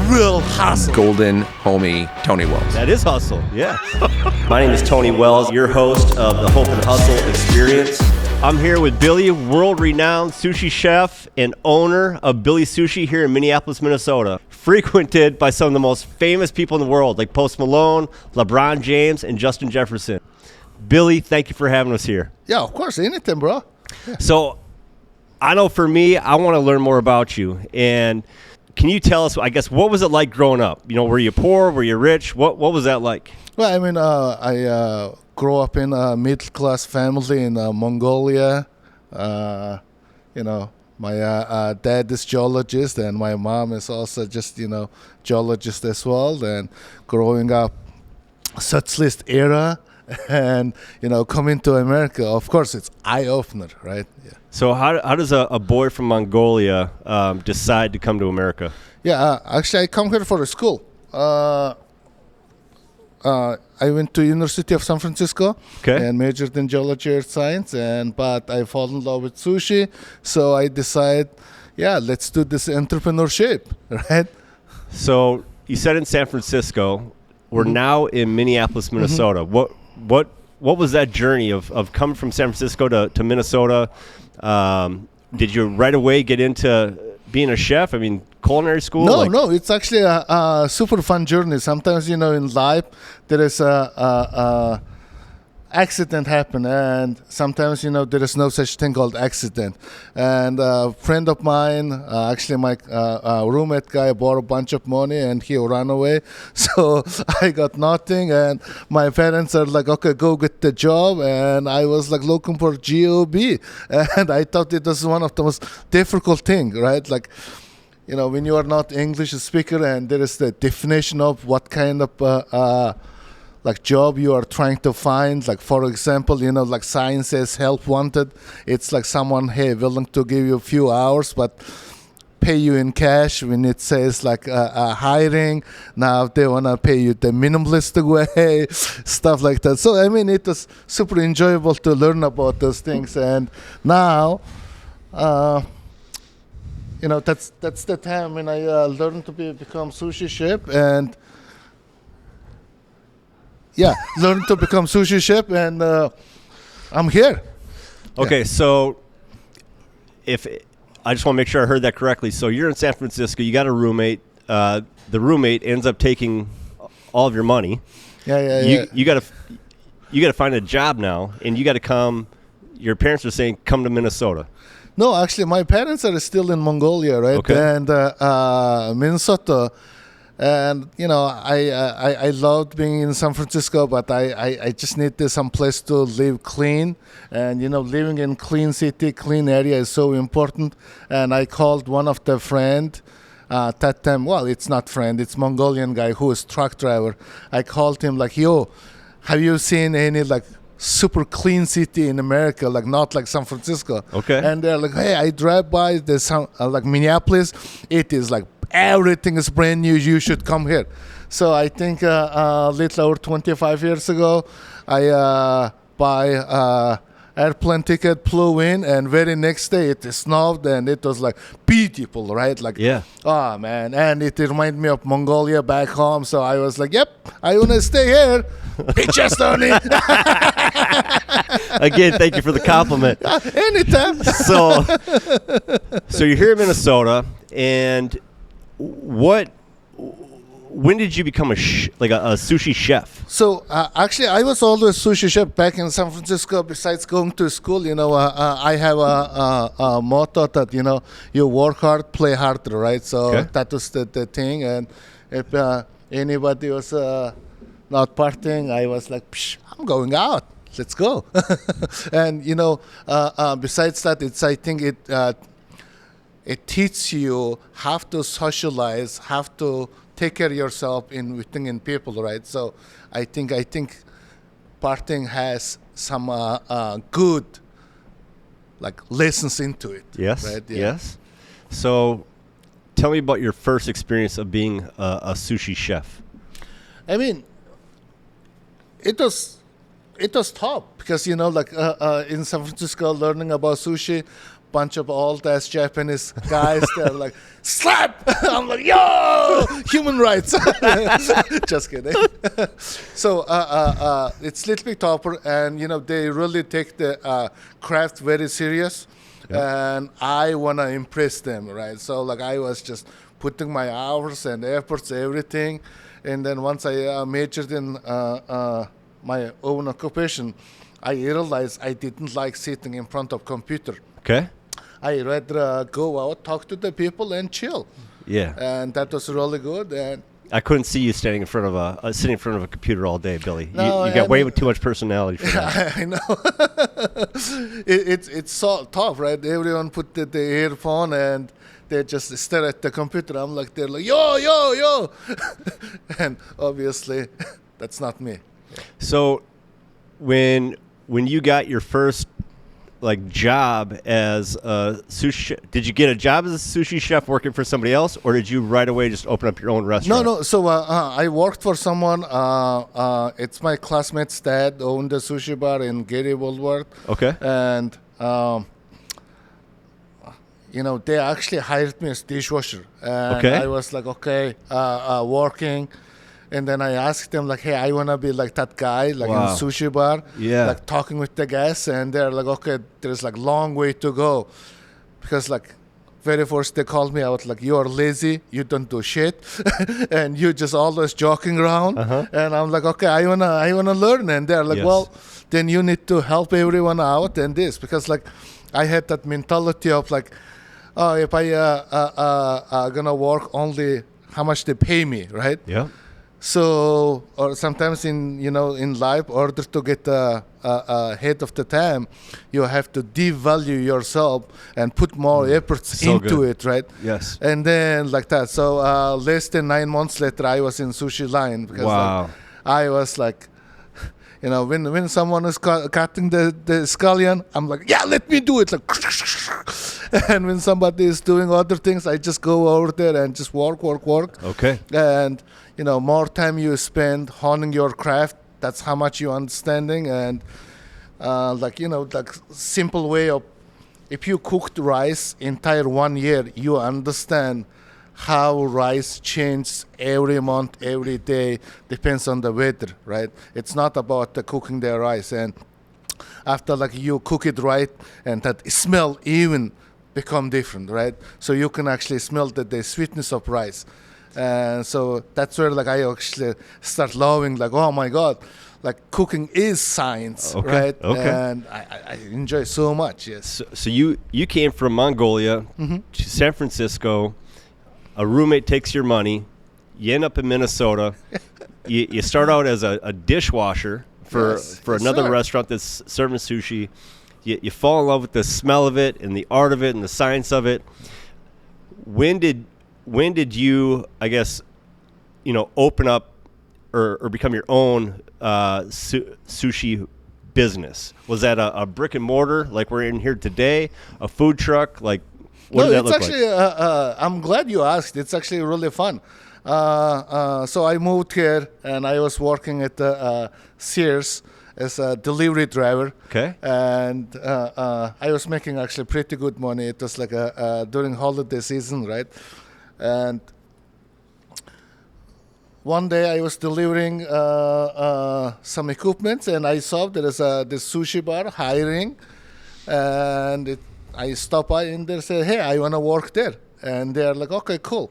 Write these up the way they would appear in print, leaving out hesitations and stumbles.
real hustle. Golden homie Tony Wells. That is hustle, yeah. My name is Tony Wells, your host of the Hope and Hustle Experience. I'm here with Billy, world-renowned sushi chef and owner of Billy Sushi here in Minneapolis, Minnesota. Frequented by some of the most famous people in the world, like Post Malone, LeBron James, and Justin Jefferson. Billy, thank you for having us here. Yeah, of course, anything, bro. Yeah. So, I know for me, I want to learn more about you. And can you tell us, I guess, what was it like growing up? You know, were you poor? Were you rich? What was that like? Well, I mean, I grew up in a middle-class family in Mongolia. You know, my dad is geologist, and my mom is also just, you know, geologist as well. And growing up, socialist era, and, you know, coming to America, of course, it's eye-opener, right? Yeah. So how does a boy from Mongolia decide to come to America? Yeah, actually, I come here for a school. I went to University of San Francisco and majored in geology and science, but I fall in love with sushi, so I decide, yeah, let's do this entrepreneurship, right? So you said in San Francisco. We're now in Minneapolis, Minnesota. What was that journey of coming from San Francisco to Minnesota? Did you right away get into being a chef? I mean, culinary school? No, it's actually a super fun journey. Sometimes, you know, in life, there is a accident happen, and sometimes, you know, there is no such thing called accident. And a friend of mine, actually my roommate guy, borrowed a bunch of money and he ran away. So I got nothing, and my parents are like, okay, go get the job. And I was like looking for job, and I thought it was one of the most difficult thing, right? Like, you know, when you are not English speaker and there is the definition of what kind of like job you are trying to find. Like, for example, you know, like sign says help wanted. It's like someone, hey, willing to give you a few hours, but pay you in cash. When it says like hiring, now they want to pay you the minimalistic way, stuff like that. So, I mean, it was super enjoyable to learn about those things. And now, you know, that's the time when I learned to become sushi chef, and yeah, learned to become sushi chef, and I'm here. Okay, so if I just want to make sure I heard that correctly. So you're in San Francisco. You got a roommate. The roommate ends up taking all of your money. Yeah. You got to find a job now, and you got to come. Your parents are saying come to Minnesota. No, actually, my parents are still in Mongolia, right? Okay. And Minnesota. And, you know, I loved being in San Francisco, but I just needed some place to live clean. And, you know, living in clean city, clean area is so important. And I called one of the friend that time. Well, it's not friend. It's Mongolian guy who is truck driver. I called him like, yo, have you seen any, like, super clean city in America, like not like San Francisco? Okay. And they're like, hey, I drive by this like Minneapolis. It is like everything is brand new. You should come here. So I think a little over 25 years ago, I buy airplane ticket, flew in, and very next day it snowed, and it was like beautiful, right? Like, yeah. Oh man, and it reminded me of Mongolia back home. So I was like, yep, I want to stay here. Bitches, Tony. Again, thank you for the compliment. Anytime. So you're here in Minnesota, and when did you become a sushi chef? So actually, I was always sushi chef back in San Francisco. Besides going to school, you know, I have a motto that, you know, you work hard, play harder, right? So that was the thing. And if anybody was not partying, I was like, I'm going out. Let's go. And, you know, besides that, I think it teaches you how to socialize, how to take care of yourself within people, right? So I think partying has some good like lessons into it. Yes. Right? Yeah. Yes. So tell me about your first experience of being a sushi chef. I mean, it was tough because, you know, like in San Francisco, learning about sushi, bunch of old-ass Japanese guys. They're like, slap! I'm like, yo! Human rights. Just kidding. So it's a little bit tougher, and, they really take the craft very serious. And I want to impress them, right? So, I was just putting my hours and efforts, everything. And then once I majored in my own occupation, I realized I didn't like sitting in front of computer. Okay. I rather go out, talk to the people, and chill. Yeah. And that was really good. And I couldn't see you standing in front of sitting in front of a computer all day, Billy. No, you got way too much personality for that. I know. It's so tough, right? Everyone put the earphone and they just stare at the computer. They're like, yo. And obviously, that's not me. So when you got your first job as a sushi, did you get a job as a sushi chef working for somebody else, or did you right away just open up your own restaurant? No. So I worked for someone. It's my classmate's dad owned a sushi bar in Gary Boulevard. Okay. And they actually hired me as dishwasher. And Okay. I was like, okay, working. And then I asked them, hey, I want to be like that guy, in Wow. a sushi bar, Yeah. talking with the guests. And they're like, okay, there's long way to go. Because very first they called me out, you are lazy, you don't do shit, and you just always joking around. And I'm like, okay, I wanna learn. And they're like, Yes. well, then you need to help everyone out and this. Because I had that mentality of if I gonna work only how much they pay me, right? Yeah. So, or sometimes in life, order to get ahead of the time, you have to devalue yourself and put more efforts So into good. it, right? Yes. And then that. So less than 9 months later, I was in sushi line because Wow. I was when someone is cutting the scallion, I'm like, yeah, let me do it. And when somebody is doing other things, I just go over there and just work. Okay. And more time you spend honing your craft, that's how much you understanding. And simple way of, if you cooked rice entire 1 year, you understand how rice changes every month, every day, depends on the weather, right? It's not about the cooking the rice. And after you cook it right, and that smell even become different, right? So you can actually smell the sweetness of rice. And so that's where I actually start loving, oh my God, cooking is science, Okay, right? okay. And I enjoy so much, yes. So you came from Mongolia to San Francisco. A roommate takes your money. You end up in Minnesota. you start out as a dishwasher for Yes, another sir. restaurant that's serving sushi. You fall in love with the smell of it and the art of it and the science of it. When did you, I guess, open up or become your own sushi business? Was that a brick and mortar like we're in here today? A food truck? What did that it's look actually, like? I'm glad you asked. It's actually really fun. So I moved here, and I was working at Sears as a delivery driver. Okay. And I was making actually pretty good money. It was during holiday season, right? And one day I was delivering some equipment, and I saw there is this sushi bar hiring, and I stopped by and they said, hey, I want to work there. And they're like, okay, cool.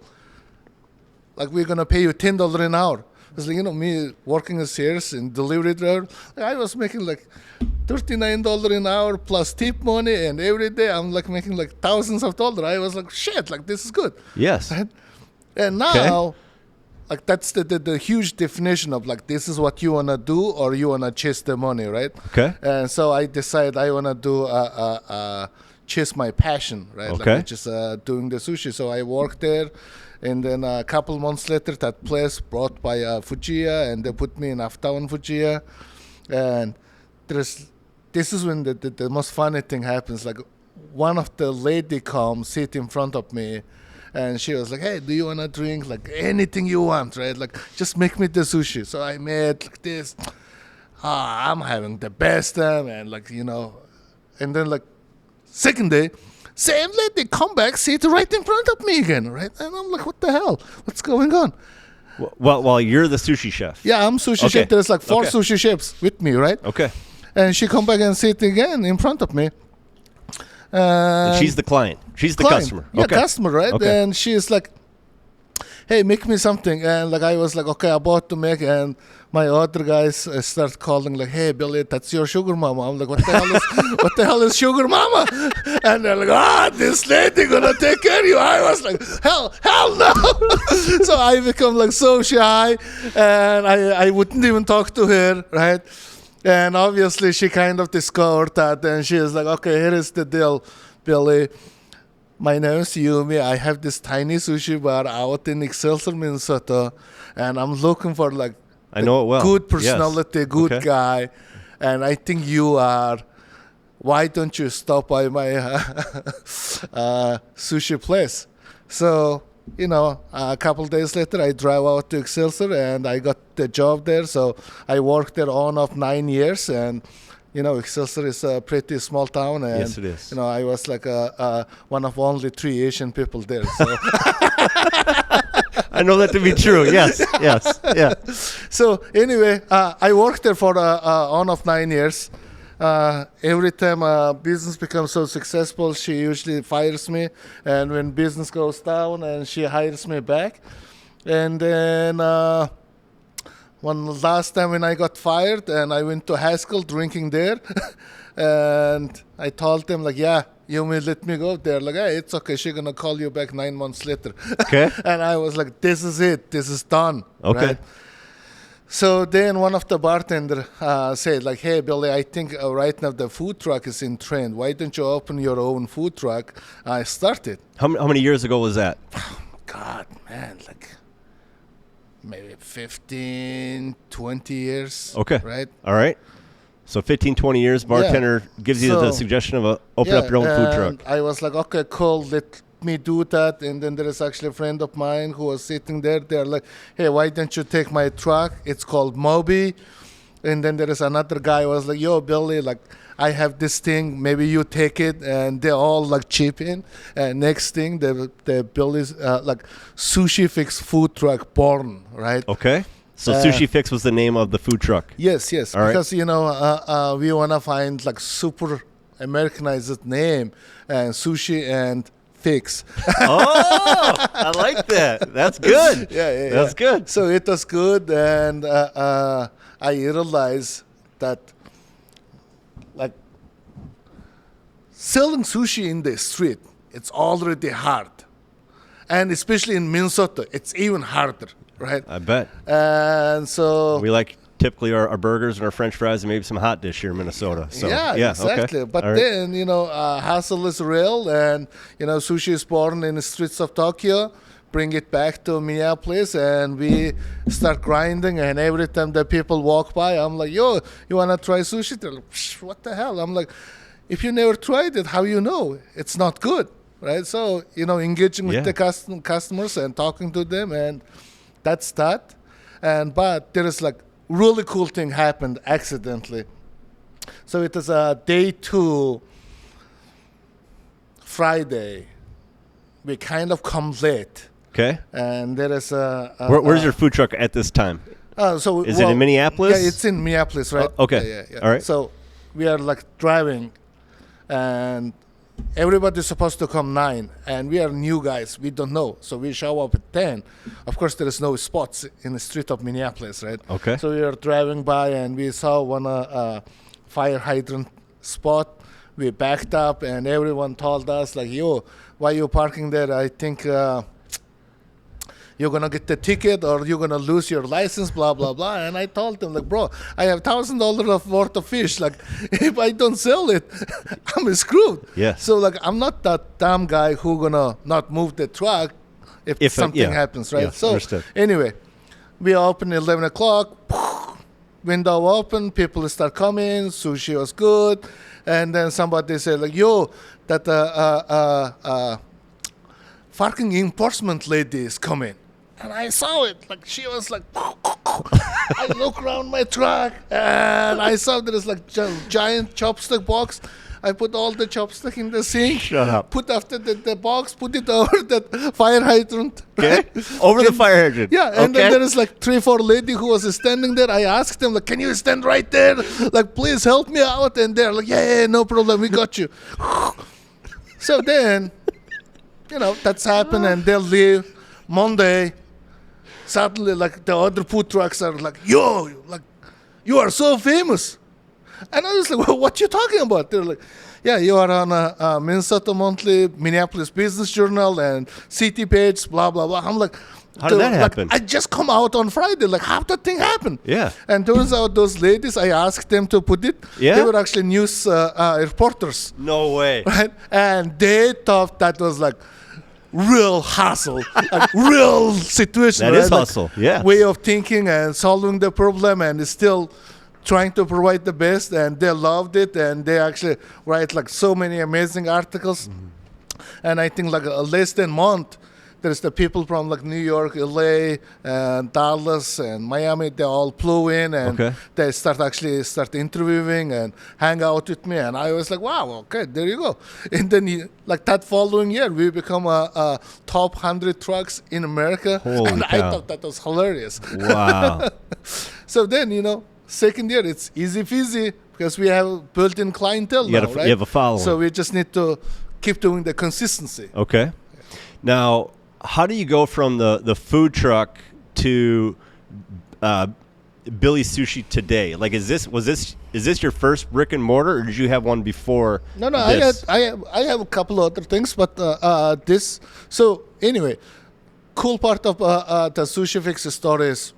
We're going to pay you $10 an hour. It's me working as Sears in delivery driver, I was making $39 an hour plus tip money, and every day I'm making thousands of dollars. I was shit, this is good. Yes. Right? And now, that's the huge definition of this is what you want to do, or you want to chase the money, right? Okay. And so I decided I want to do chase my passion, right? Okay. Just doing the sushi. So I worked there, and then a couple months later, that place brought by Fujiya, and they put me in Aftawan Fujiya. And this is when the most funny thing happens. One of the lady comes, sit in front of me, and she was like, hey, do you want to drink? Anything you want, right? Just make me the sushi. So I made this. I'm having the best time, and and then second day, Same lady come back, sit right in front of me again, right? And I'm like, what the hell? What's going on? Well, you're the sushi chef. Yeah, I'm sushi Okay. chef. There's like 4 Okay. sushi chefs with me, right? Okay. And she come back and sit again in front of me. And she's the client. She's the client. customer. Yeah, Okay. customer, right? Okay. And she is like, hey, make me something. And like I was like, okay, about to make. And my other guys start calling like, hey, Billy, that's your sugar mama. I'm like, what the hell is sugar mama? And they're like, this lady gonna take care of you. I was like, hell no. So I become like so shy, and I wouldn't even talk to her, right? And obviously she kind of discovered that, and she is like, okay, here is the deal, Billy. My name is Yumi. I have this tiny sushi bar out in Excelsior, Minnesota, and I'm looking for like I know it well. good Yes. personality, good Okay. guy, and I think you are. Why don't you stop by my sushi place? So, a couple days later, I drive out to Excelsior, and I got the job there. So I worked there on of 9 years, and Excelsior is a pretty small town, and Yes, it is. I was like one of only 3 Asian people there. So. I know that to be true. Yes. Yes. Yeah. So anyway, I worked there for on of 9 years. Every time business becomes so successful, she usually fires me, and when business goes down, and she hires me back. And then one last time when I got fired, and I went to high school drinking there, and I told them like, yeah, you may let me go. They're like, hey, it's okay. She's gonna call you back 9 months later. Okay. And I was like, this is it. This is done. Okay. Right? So then one of the bartender said like, hey, Billy, I think right now the food truck is in trend. Why don't you open your own food truck? I started. How many years ago was that? God, man, like maybe 15, 20 years. Okay. Right? All right. So 15, 20 years, bartender gives you the So- suggestion of open up your own food and truck. I was like, okay, cool, let me do that. And then there is actually a friend of mine who was sitting there. They're like, hey, why don't you take my truck? It's called Moby. And then there is another guy who was like, yo, Billy, like, I have this thing. Maybe you take it. And they all like chip in. And next thing, the Billy's like Sushi Fix food truck born, right? Okay. So Sushi Fix was the name of the food truck. Yes. All right. Because, we want to find like super Americanized name, and sushi and fix. Oh, I like that. That's good. Yeah. That's good. So it was good, and I realized that like selling sushi in the street, it's already hard. And especially in Minnesota, it's even harder, right? I bet. And so We like typically our burgers and our French fries and maybe some hot dish here in Minnesota. So yeah, exactly. Okay. But All right. then, hustle is real, and, sushi is born in the streets of Tokyo. Bring it back to Minneapolis, and we start grinding. And every time that people walk by, I'm like, yo, you want to try sushi? They're like, psh, what the hell? I'm like, if you never tried it, how you know? It's not good, right? So, engaging with Yeah. the customers and talking to them, and that's that. But there is like really cool thing happened accidentally. So it is day 2, Friday. We kind of come late, Okay. and there is Where's your food truck at this time? Is it in Minneapolis? Yeah, it's in Minneapolis, right? Oh, okay. Yeah. All right. So we are like driving, and everybody's supposed to come 9, and we are new guys. We don't know, so we show up at 10. Of course, there is no spots in the street of Minneapolis, right? Okay. So we are driving by, and we saw one fire hydrant spot. We backed up, and everyone told us like, "Yo, why you parking there? I think you're gonna get the ticket, or you're gonna lose your license." Blah blah blah. And I told them like, "Bro, I have $1,000 of worth of fish. Like, if I don't sell it, I'm screwed." Yes. So like, I'm not that dumb guy who gonna not move the truck if something happens, right? Yes, So understood. anyway, we open 11 o'clock. Window open, people start coming. Sushi was good, and then somebody said like, "Yo, that fucking enforcement lady is coming." And I saw it, like she was like, I look around my truck, and I saw there is like giant chopstick box. I put all the chopstick in the sink. Shut up. Put after the box, put it over the fire hydrant. Okay. Right? Over the fire hydrant. Yeah, and okay. then there is like 3-4 lady who was standing there. I asked them, like, can you stand right there? Like, please help me out. And they're like, yeah, no problem, we got you. So then, that's happened, and they'll leave. Monday, suddenly, like, the other food trucks are like, yo, like, you are so famous. And I was like, well, what you talking about? They're like, yeah, you are on a Minnesota Monthly, Minneapolis Business Journal, and City Page, blah, blah, blah. I'm like, how did that happen? I just come out on Friday. Like, how that thing happened? Yeah. And turns out those ladies, I asked them to put it. Yeah? They were actually news reporters. No way. Right? And they thought that was like real hustle, like real situation. That right? is Like, hustle, yeah. way of thinking and solving the problem, and still trying to provide the best. And they loved it, and they actually write like so many amazing articles. And I think like less than a month, there's the people from like New York, LA, and Dallas, and Miami. They all flew in, and they start interviewing and hang out with me. And I was like, wow, okay, there you go. And then like that following year, we become a top 100 trucks in America. Holy and cow. I thought that was hilarious. Wow. So then, second year, it's easy peasy because we have built-in clientele now, right? You have a following. So we just need to keep doing the consistency. Okay. Now, how do you go from the food truck to Billy Sushi today? Like, is this your first brick and mortar, or did you have one before? No, this? I have a couple other things, but this. So anyway, cool part of the Sushi Fix story is,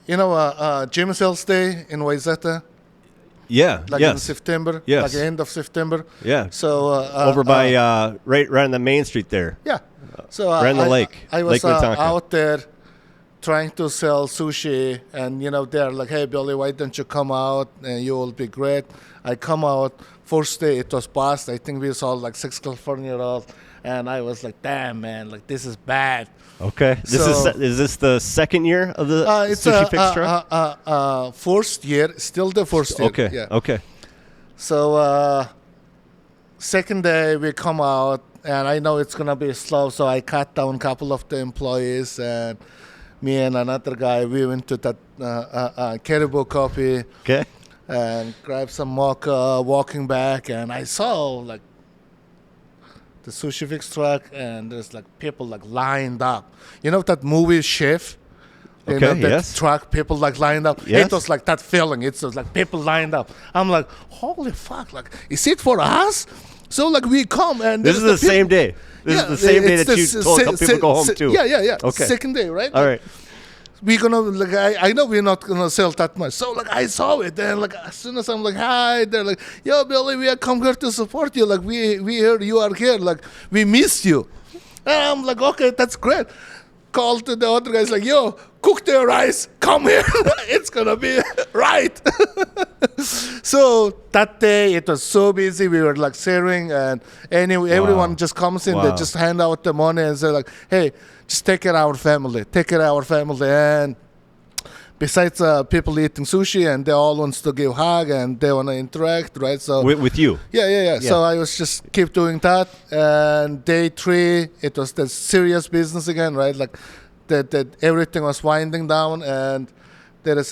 Jim Sales Day in Wayzata. Yeah. Like yes. in September. Yes. Like the end of September. Yeah. So over by right on the main street there. Yeah. So right on the lake. I was Lake Minnetonka. out there trying to sell sushi, and they're like, "Hey, Billy, why don't you come out and you will be great?" I come out. First day it was past. I think we saw like 6 California rolls, and I was like, "Damn, man, like this is bad." Okay. Is this the second year of the Sushi Fix truck? First year, still the first year. Okay. Yeah. Okay. So second day we come out, and I know it's gonna be slow, so I cut down a couple of the employees, and me and another guy, we went to that Caribou Coffee. Okay. And grabbed some mocha, walking back, and I saw like the Sushi Fix truck, and there's like people like lined up. You know that movie Chef? You know, that yes. truck, people like lined up. Yes. It was like that feeling. It was like people lined up. I'm like, holy fuck! Like, is it for us? So like we come, and this is the same day. This is the same day that you told people to go home too. Yeah. Okay. Second day, right? All right. We're gonna like I know we're not gonna sell that much. So like I saw it, and like as soon as I'm like, hi, they're like, yo, Billy, we are come here to support you. Like we heard you are here. Like we missed you. And I'm like, okay, that's great. Call to the other guys like, yo, cook their rice, come here. It's gonna be right. So that day it was so busy. We were like sharing, and anyway, everyone just comes in. They just hand out the money and say like, hey, just take care of our family. Take care of our family. And besides people eating sushi, and they all wants to give hug and they want to interact, right? So with you. Yeah. So I was just keep doing that. And day 3, it was the serious business again, right? Like that everything was winding down, and there is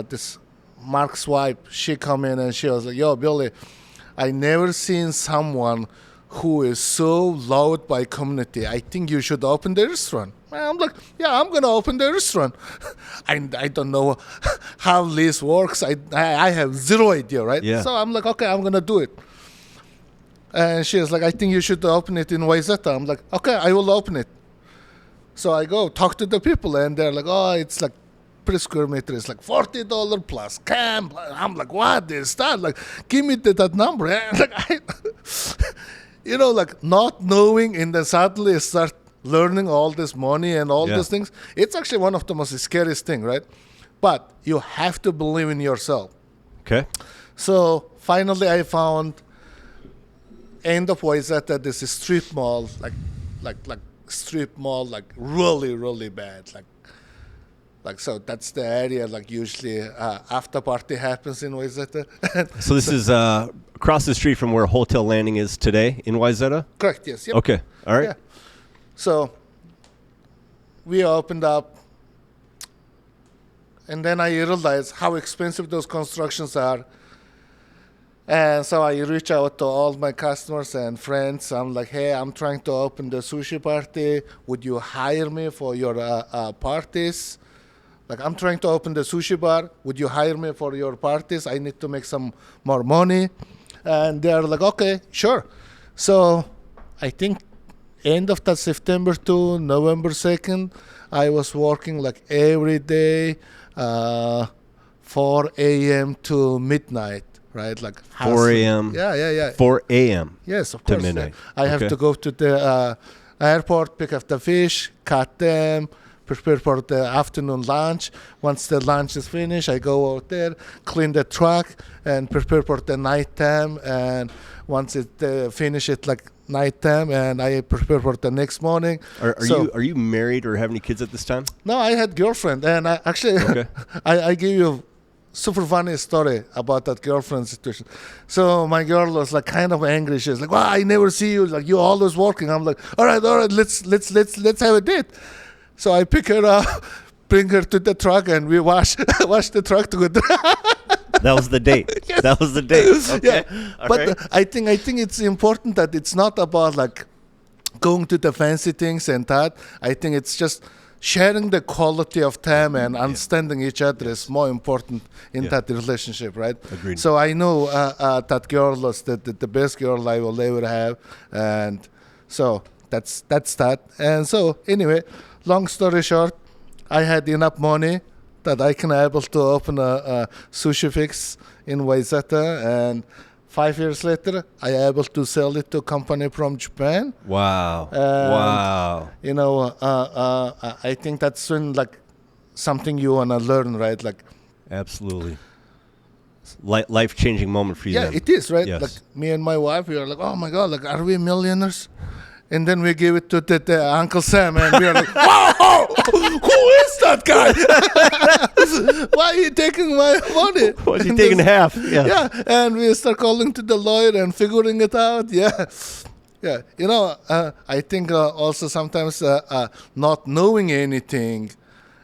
this Mark's wife. She come in and she was like, "Yo, Billy, I never seen someone who is so loved by community. I think you should open the restaurant." And I'm like, yeah, I'm gonna open the restaurant. I don't know how this works. I have zero idea, right? Yeah. So I'm like, okay, I'm gonna do it. And she was like, I think you should open it in Wayzata. I'm like, okay, I will open it. So I go talk to the people, and they're like, oh, it's like per square meter, it's like $40 plus camp. I'm like, what is that? Like, give me that number. And like, like not knowing, and then suddenly start learning all this money and all these things. It's actually one of the most scariest thing, right? But you have to believe in yourself. Okay. So finally I found end of Wayzata, this strip mall, like strip mall, like really, really bad. Like Like, so that's the area, like, usually after party happens in Wayzata. So this is across the street from where Hotel Landing is today in Wayzata? Correct, yes. Yep. Okay, all right. Yeah. So we opened up, and then I realized how expensive those constructions are. And so I reach out to all my customers and friends. I'm like, hey, I'm trying to open the sushi party. Would you hire me for your parties? Like, I'm trying to open the sushi bar. Would you hire me for your parties? I need to make some more money. And they're like, okay, sure. So I think end of that September to November 2nd, I was working like every day, 4 a.m. to midnight. Right, like 4 a.m. Yeah. 4 a.m. Yes, of to course. midnight. I have to go to the airport, pick up the fish, cut them, prepare for the afternoon lunch. Once the lunch is finished, I go out there, clean the truck, and prepare for the nighttime. And once it finish it like nighttime, and I prepare for the next morning. Are you married or have any kids at this time? No, I had girlfriend, and I actually I give you super funny story about that girlfriend situation. So my girl was like kind of angry. She was like, "Well, I never see you. Like, you're always working." I'm like, all right, let's have a date. So I pick her up, bring her to the truck, and we wash the truck together. That was the date. Yes. That was the date. Okay. Yeah. All But right. I think it's important that it's not about like going to the fancy things and that. I think it's just sharing the quality of time and understanding each other is more important in that relationship, right? Agreed. So I know that girl was the best girl I will ever have, and so that's that. And so anyway, long story short, I had enough money that I can able to open a sushi fix in Wayzata, and 5 years later, I able to sell it to a company from Japan. Wow. And, Wow. You know, I think that's when like something you wanna learn, right? Like, Absolutely. Life-changing moment for you. yeah, then. it is, right? Yes. Like me and my wife, we are like, oh my god, like, are we millionaires? And then we give it to the Uncle Sam, and we are like, wow, who is that guy? Why are you taking my money? Was he And taking this- half? Yeah. Yeah, and we start calling to the lawyer and figuring it out. Yeah. You know, I think also sometimes not knowing anything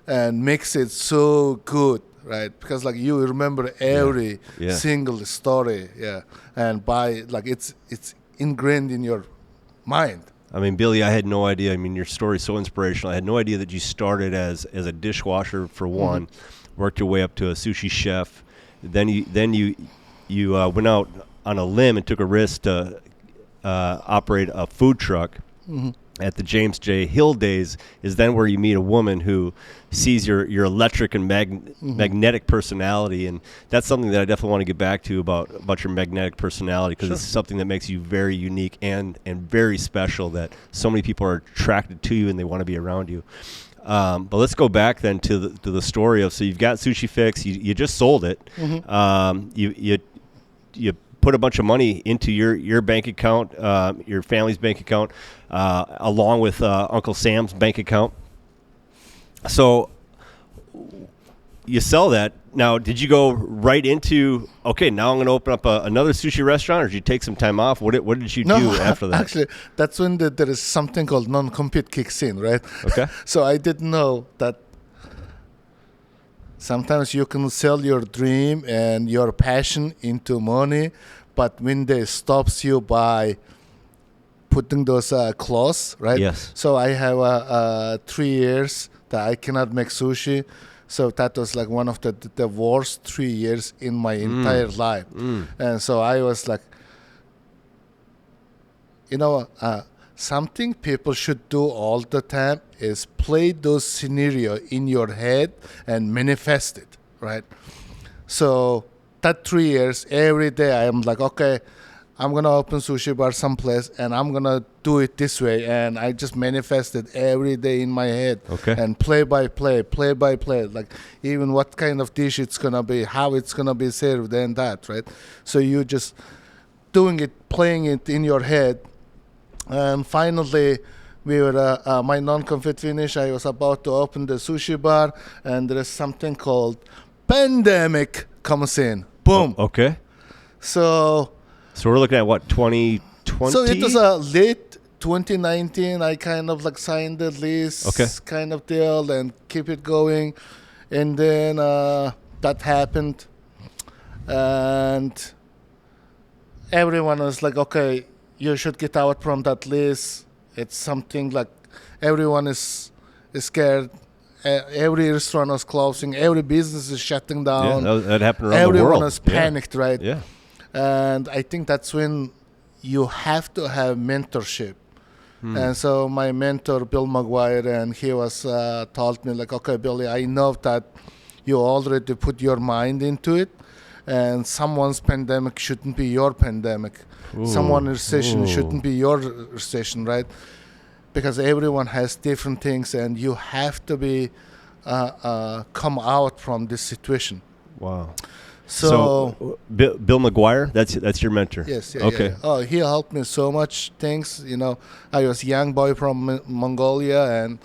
and makes it so good, right? Because like you remember every single story, and by like it's ingrained in your mind. I mean, Billy, I had no idea. I mean, your story is so inspirational. I had no idea that you started as a dishwasher for one, worked your way up to a sushi chef. Then you went out on a limb and took a risk to operate a food truck at the James J. Hill days. Is then where you meet a woman who sees your electric and magnetic personality, and that's something that I definitely want to get back to about your magnetic personality, because it's something that makes you very unique and very special, that so many people are attracted to you and they want to be around you. But let's go back then to the story of, so you've got Sushi Fix, you just sold it, you put a bunch of money into your bank account, your family's bank account, along with Uncle Sam's bank account. So you sell that. Now, did you go right into, okay, now I'm going to open up another sushi restaurant, or did you take some time off? What did you do after that? Actually, that's when there is something called non-compete kicks in, right? Okay. So I didn't know that sometimes you can sell your dream and your passion into money, but when they stops you by putting those clause, right? Yes. So I have 3 years that I cannot make sushi. So that was like one of the worst 3 years in my entire life. And so I was like, you know, something people should do all the time is play those scenario in your head and manifest it, right? So that 3 years, every day I am like, okay, I'm going to open sushi bar someplace and I'm going to do it this way. And I just manifest it every day in my head. Okay. And play by play. Like even what kind of dish it's going to be, how it's going to be served and that, right? So you just doing it, playing it in your head. And finally, we were my non-compete finish. I was about to open the sushi bar, and there is something called pandemic comes in. Boom. Okay. So we're looking at what, 2020? So it was a late 2019. I kind of like signed the lease, kind of deal, and keep it going, and then that happened, and everyone was like, "Okay, you should get out from that lease." It's something like everyone is scared. Every restaurant was closing. Every business is shutting down. Yeah, that happened around Everyone the world. was panicked, right? Yeah. And I think that's when you have to have mentorship. And so my mentor, Bill McGuire, and he was told me like, okay, Billy, I know that you already put your mind into it, and someone's pandemic shouldn't be your pandemic. Someone's recession shouldn't be your recession, right? Because everyone has different things, and you have to be come out from this situation. Wow. So Bill McGuire, that's your mentor. Yes. Yeah, okay. Yeah. Oh, he helped me so much things. I was a young boy from Mongolia, and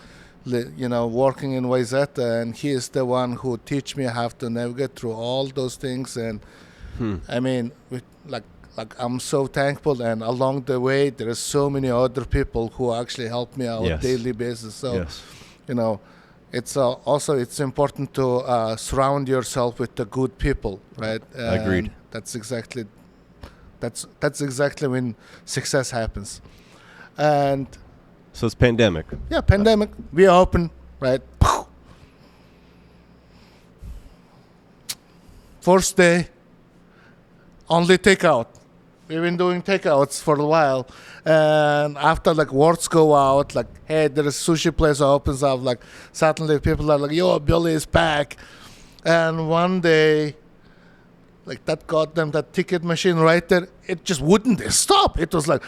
working in Wayzata, and he is the one who teach me how to navigate through all those things. And I mean, like I'm so thankful. And along the way, there are so many other people who actually help me out on daily basis. So, it's also it's important to surround yourself with the good people, right? Agreed. That's exactly when success happens. And so it's pandemic. Yeah, pandemic. We open, right? First day, only takeout. We've been doing takeouts for a while, and after like words go out, like, hey, there is sushi place opens up, like suddenly people are like, yo, Billy is back. And one day, like that ticket machine right there, it just wouldn't stop. It was like,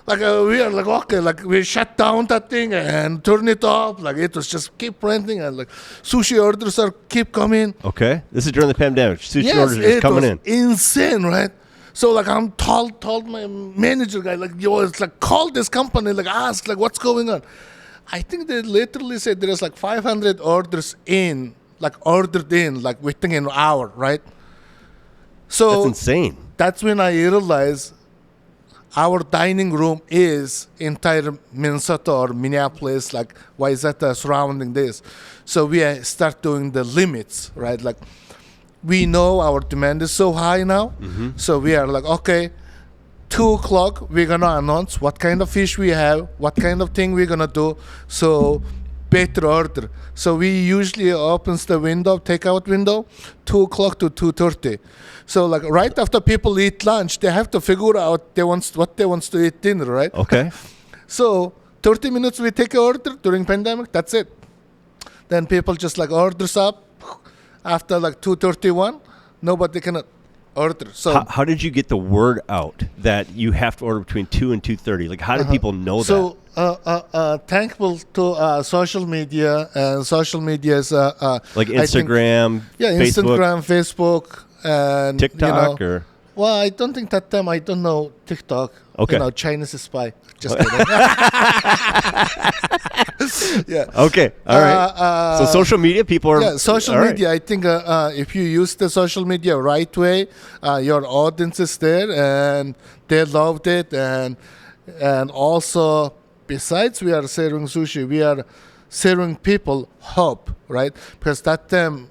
we are like, okay, like we shut down that thing and turn it off. Like it was just keep renting, and like sushi orders are keep coming. Okay, this is during the pandemic. Sushi orders are coming in. Insane, right? So like I'm told my manager guy, like, yo, it's like call this company, like ask like what's going on. I think they literally said there is like 500 orders ordered in like within an hour, right? So that's insane. That's when I realized our dining room is entire Minnesota or Minneapolis, like Wayzata surrounding this. So we start doing the limits, right? Like we know our demand is so high now. So we are like, okay, 2:00, we're going to announce what kind of fish we have, what kind of thing we're going to do. So better order. So we usually opens the window, takeout window, 2:00 to 2:30. So like right after people eat lunch, they have to figure out what they want to eat dinner, right? Okay. So 30 minutes we take an order during pandemic. That's it. Then people just like orders up. After like 2:31, nobody can order. So how did you get the word out that you have to order between 2 and 2:30? Like how did people know that? So thankful to social media, and social media is like Instagram, Instagram, Facebook, and TikTok, or well, I don't think that time I don't know TikTok. Okay, Chinese spy. Just kidding. Yeah. Okay. All right. So social media, people are social media. Right. I think if you use the social media right way, your audience is there and they loved it, and also besides we are serving sushi, we are serving people hope, right? Because that time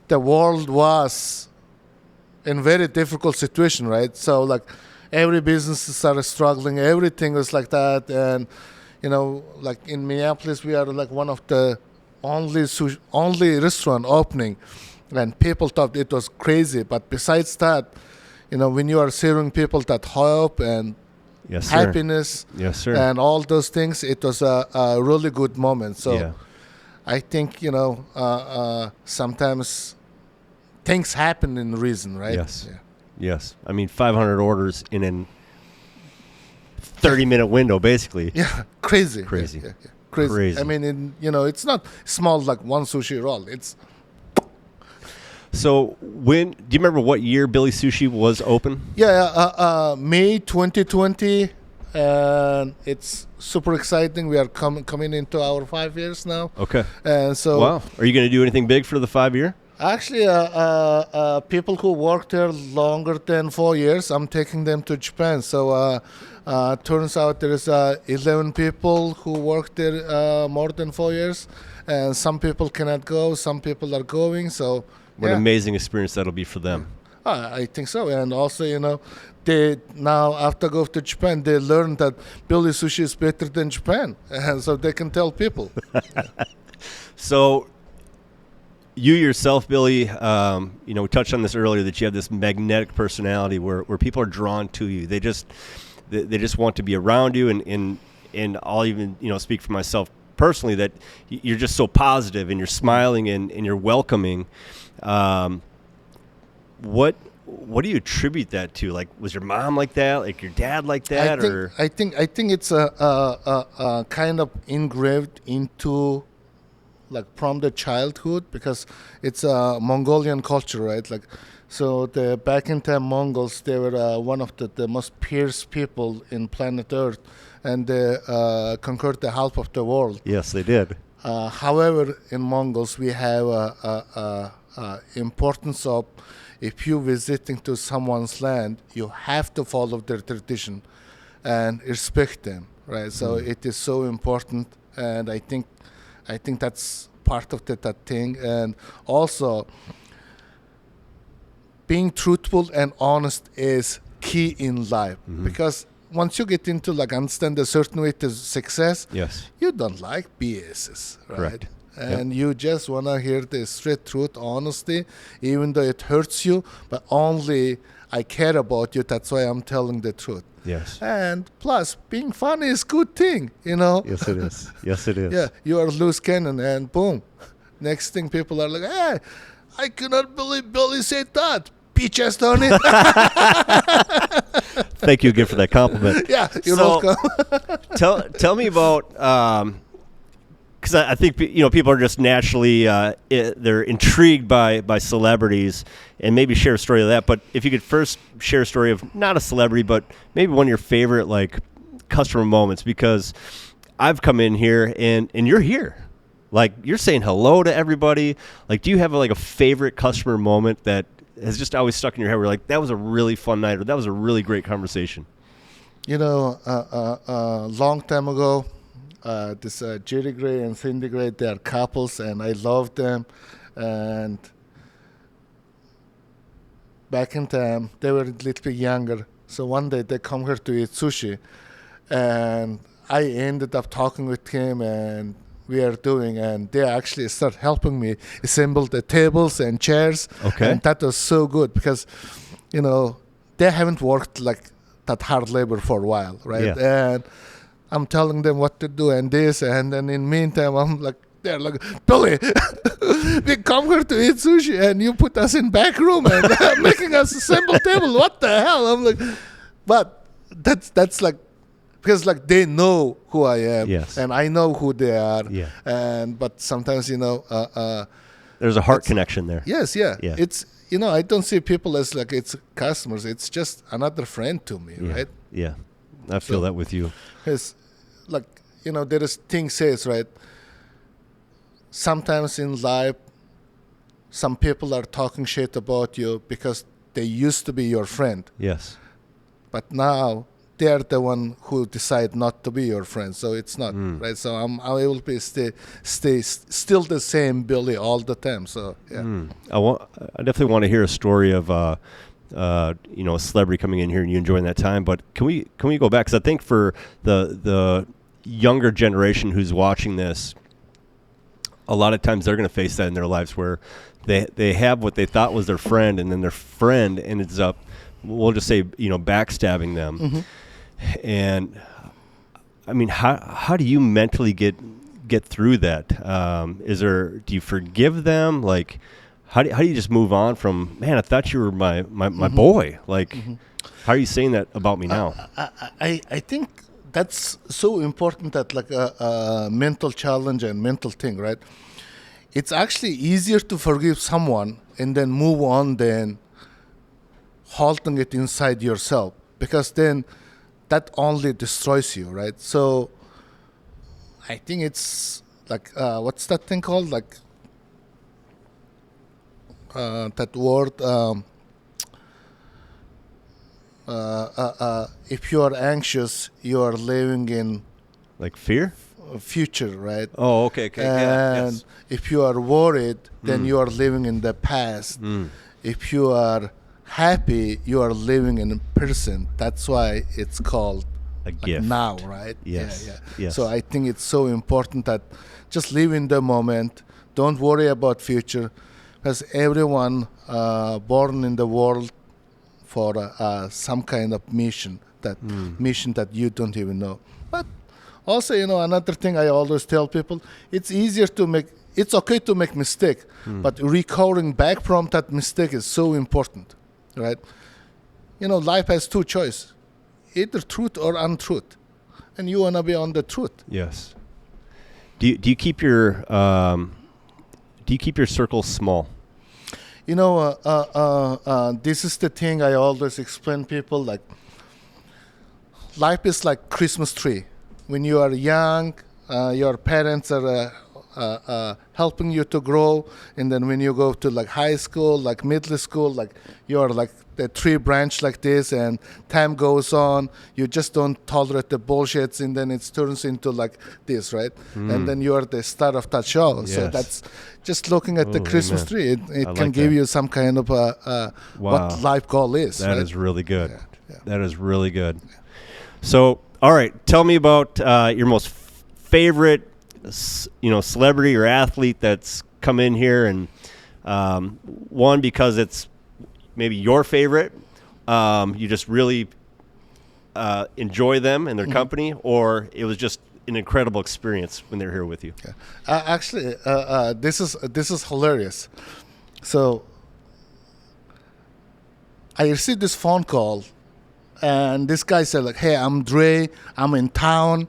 the world was in very difficult situation, right? So like every business started struggling, everything was like that, and like in Minneapolis, we are like one of the only restaurant opening, and people thought it was crazy. But besides that, when you are serving people that hope and happiness, and all those things, it was a really good moment. So I think sometimes things happen in reason, right? Yes. Yeah. Yes. I mean, 500 orders in an 30-minute window, basically. Yeah, crazy. Yeah. Crazy. I mean, it's not small like one sushi roll. It's So do you remember what year Billy Sushi was open? Yeah, May 2020, and it's super exciting. We are coming into our 5 years now. Okay. And so, Wow. Are you going to do anything big for the 5 year? actually, people who worked there longer than 4 years, I'm taking them to Japan. So, turns out there is 11 people who worked there more than 4 years, and some people cannot go, some people are going. So, What an amazing experience that'll be for them. I think so. And also, they now, after go to Japan, they learn that Billy Sushi is better than Japan. And so they can tell people. So you yourself, Billy, we touched on this earlier, that you have this magnetic personality where people are drawn to you. They just want to be around you. And I'll even, speak for myself personally, that you're just so positive and you're smiling and you're welcoming. What do you attribute that to? Like, was your mom like that? Like your dad like that? I think it's a kind of engraved into, like, from the childhood, because it's a Mongolian culture, right? Like, so the back in time Mongols, they were one of the most fierce people in planet Earth, and they conquered the half of the world. Yes, they did. However, in Mongols, we have importance of, if you visiting to someone's land, you have to follow their tradition and respect them, right? So it is so important, and I think that's part of that thing. And also, being truthful and honest is key in life, because once you get into, like, understand a certain way to success, Yes. you don't like BSs, right? Correct. And you just want to hear the straight truth, honesty, even though it hurts you, but only I care about you, that's why I'm telling the truth. Yes. And plus, being funny is good thing, Yes, it is. Yes, it is. Yeah, you are loose cannon, and boom. Next thing, people are like, hey, I cannot believe Billy said that. Bitch-ass Tony. Thank you again for that compliment. Yeah, you're So- welcome. Tell me about, because I think people are just naturally they're intrigued by celebrities, and maybe share a story of that. But if you could first share a story of not a celebrity, but maybe one of your favorite, like, customer moments, because I've come in here and you're here, like, you're saying hello to everybody. Like, do you have a favorite customer moment that has just always stuck in your head, where, like, that was a really fun night, or that was a really great conversation? Long time ago, this Jerry Gray and Cindy Gray, they are couples, and I love them. And back in time, they were a little bit younger. So one day they come here to eat sushi, and I ended up talking with him, and we are doing, and they actually start helping me assemble the tables and chairs. Okay. And that was so good, because, they haven't worked like that hard labor for a while, right? Yeah. And I'm telling them what to do and this, and then in meantime, I'm like, they're like, Billy, we come here to eat sushi, and you put us in back room and making us assemble table. What the hell? I'm like, but that's like, because, like, they know who I am, Yes. and I know who they are. Yeah. But sometimes, There's a heart connection there. yes, yeah. Yeah. It's, I don't see people as, like, it's customers. It's just another friend to me, Yeah. right? Yeah. I feel So- that with you. It's like, there is thing says, right? Sometimes in life, some people are talking shit about you because they used to be your friend, Yes. but now they're the one who decide not to be your friend. So it's not right. So I will be stay still the same Billy all the time. So yeah. I definitely want to hear a story of a celebrity coming in here and you enjoying that time. But can we go back? Because I think for the younger generation who's watching this, a lot of times they're going to face that in their lives, where they have what they thought was their friend, and then their friend ends up, we'll just say, backstabbing them. Mm-hmm. And I mean, how do you mentally get through that? Do you forgive them? Like, how do you just move on from, man, I thought you were my boy. Like, how are you saying that about me now? I think that's so important, that, like, a mental challenge and mental thing, right? it's actually easier to forgive someone and then move on than halting it inside yourself, because then that only destroys you, right? So I think it's like, what's that thing called? Like, that word, if you are anxious, you are living in Like fear? future, right? Oh, okay. Yeah, And yes. if you are worried, then you are living in the past. If you are happy, you are living in the present. That's why it's called A like gift. now, right? Yes. Yeah. Yes. So I think it's so important that just live in the moment. Don't worry about future, because everyone born in the world for some kind of mission that you don't even know. But also, another thing I always tell people, it's okay to make mistake, but recovering back from that mistake is so important, right? Life has two choices, either truth or untruth, and you want to be on the truth. Yes. Do you keep your circle small? This is the thing I always explain people, like, life is like Christmas tree. When you are young, your parents are helping you to grow, and then when you go to like high school, like middle school, like you're like the tree branch like this, and time goes on, you just don't tolerate the bullshits, and then it turns into like this, right? And then you're the star of that show. So Yes. that's just looking at the Christmas amen. tree. It I can like give that. you some kind of Wow. what life goal is. That right? is really good. Yeah. That is really good. So, all right, tell me about your most favorite, celebrity or athlete that's come in here, and one, because it's maybe your favorite, you just really enjoy them and their company, or it was just an incredible experience when they're here with you. Yeah. Actually, this is hilarious. So I received this phone call, and this guy said, like, "Hey, I'm Dre. I'm in town.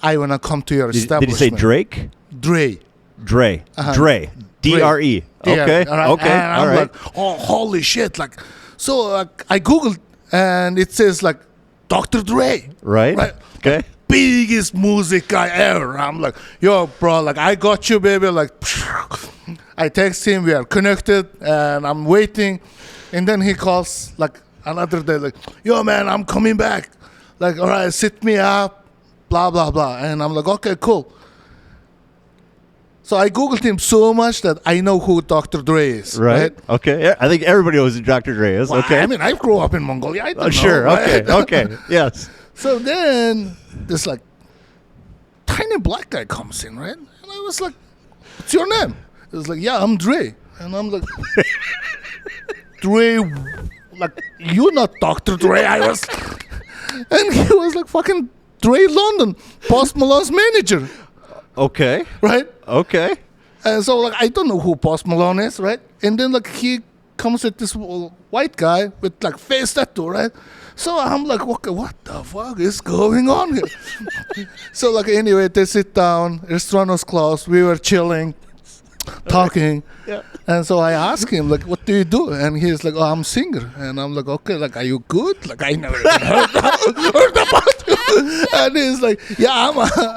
I wanna come to your Did you establishment." say Drake? Dre. Dre. Uh-huh. Dre. D-R-E. Okay. Yeah, all right. Okay. And All I'm right. like, oh, holy shit! Like, so I googled, and it says like Dr. Dre. Right. Okay. Biggest music guy ever. I'm like, yo, bro, like, I got you, baby. Like, I text him, we are connected, and I'm waiting. And then he calls, like, another day, like, yo, man, I'm coming back. Like, all right, sit me up, blah, blah, blah. And I'm like, okay, cool. So I Googled him so much that I know who Dr. Dre is. Right. Okay. Yeah, I think everybody knows who Dr. Dre is. Well, Okay. I mean, I grew up in Mongolia. I don't know, Sure. right? Okay. Okay. Yes. So then this like tiny black guy comes in, right? And I was like, "What's your name?" He was like, "Yeah, I'm Dre." And I'm like, "Dre, like, you're not Dr. Dre." I was, and he was like, "Fucking Dre London, Post Malone's manager," Okay. right? Okay. And so like I don't know who Post Malone is, right? And then like he comes with this white guy with like face tattoo, right? So I'm like, okay, what the fuck is going on here? So like anyway, they sit down. Restaurant was closed. We were chilling, talking. Yeah. And so I asked him, like, what do you do? And he's like, oh, I'm a singer. And I'm like, okay, like, are you good? Like, I never even heard about you. And he's like, yeah,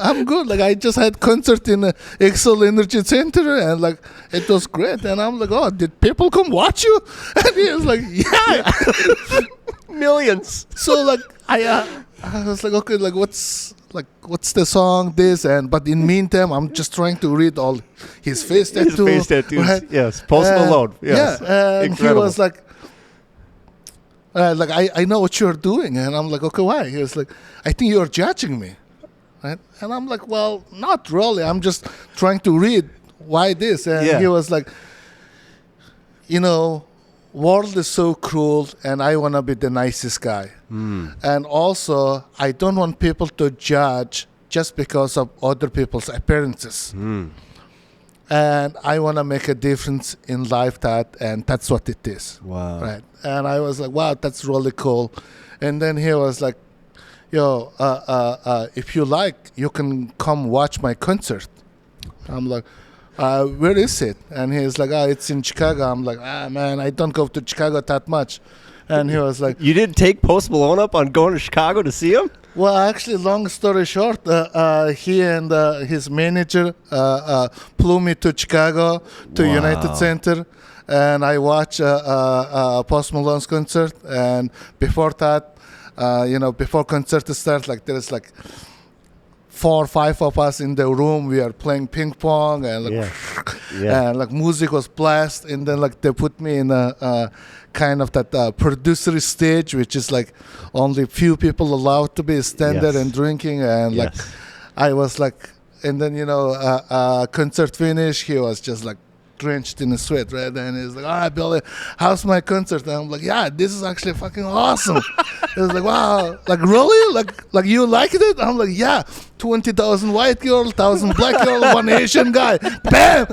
I'm good. Like, I just had concert in Excel Energy Center, and like, it was great. And I'm like, oh, did people come watch you? And he was like, yeah. Millions. So like, I was like, okay, like, what's the song, this, but in meantime, I'm just trying to read all his face tattoos. His face tattoos. Right? Yes. Post Malone. Yes. Yeah, and Incredible. he was like, I know what you're doing. And I'm like, okay, why? He was like, I think you're judging me. Right? And I'm like, well, not really. I'm just trying to read why this. And Yeah. he was like, world is so cruel, and I want to be the nicest guy. And also, I don't want people to judge just because of other people's appearances. And I want to make a difference in life, and that's what it is. Wow. Right. And I was like, wow, that's really cool. And then he was like, yo, if you like, you can come watch my concert. I'm like, where is it? And he's like, it's in Chicago. I'm like, man, I don't go to Chicago that much. And he was like, You didn't take Post Malone up on going to Chicago to see him? well, actually, long story short, he and his manager flew me to Chicago to Wow. United Center, and I watched Post Malone's concert. And before that, before concert starts, like there's like 4 or 5 of us in the room. We are playing ping pong and and like music was blast. And then like they put me in a kind of that producer stage, which is like only few people allowed to be standing there and drinking. And like I was like, and then concert finish. He was just like drenched in sweat, right? And he's like, Billy, how's my concert? And I'm like, yeah, this is actually fucking awesome. He was like, wow, like really? Like you liked it? I'm like, yeah, 20,000 white girl, 1,000 black girl, 1 Asian guy. Bam!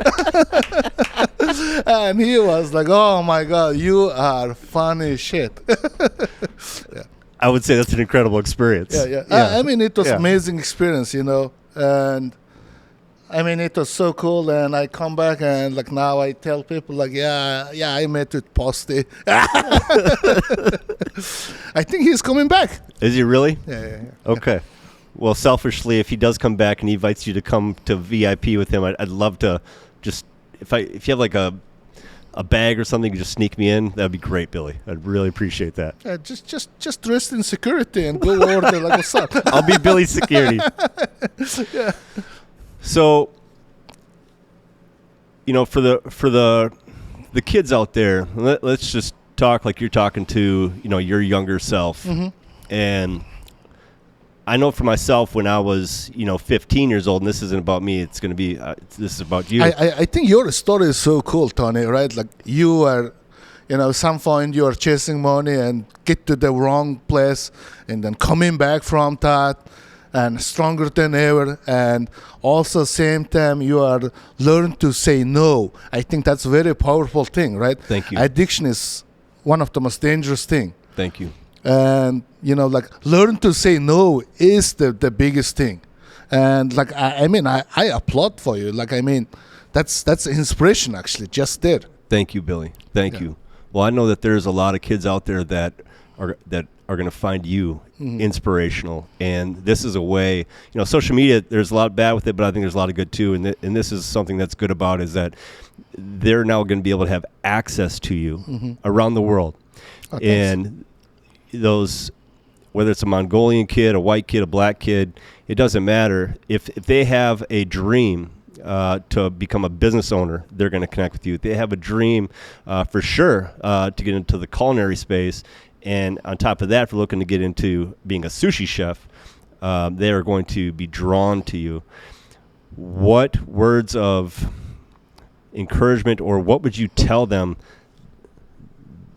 And he was like, oh my God, you are funny shit. I would say that's an incredible experience. Yeah. I mean, it was amazing experience, and I mean, it was so cool. And I come back and like now I tell people like, yeah, I met with Posty. I think he's coming back. Is he really? Yeah. Okay. Well, selfishly, if he does come back and he invites you to come to VIP with him, I'd love to just if you have like a bag or something, you just sneak me in. That'd be great, Billy. I'd really appreciate that. Just dressed in security and go over there like, what's up? I'll be Billy's security. Yeah. So, for the kids out there, let's just talk like you're talking to your younger self. Mm-hmm. And I know for myself when I was 15 years old, and this isn't about me, it's going to be this is about you. I think your story is so cool, Tony. Right? Like you are, some point you are chasing money and get to the wrong place, and then coming back from that. And stronger than ever, and also same time you are learn to say no. I think that's a very powerful thing, right? Thank you. Addiction is one of the most dangerous thing. Thank you. And like learn to say no is the biggest thing. And like I applaud for you. Like that's inspiration actually just there. Thank you, Billy. Thank you. Well, I know that there's a lot of kids out there that are going to find you inspirational, and this is a way. Social media, there's a lot bad with it, but I think there's a lot of good too. And this is something that's good about is that they're now going to be able to have access to you around the world. Oh, and those, whether it's a Mongolian kid, a white kid, a black kid, it doesn't matter. If they have a dream to become a business owner, they're going to connect with you. If they have a dream for sure to get into the culinary space, and on top of that, if you're looking to get into being a sushi chef, they are going to be drawn to you. What words of encouragement, or what would you tell them?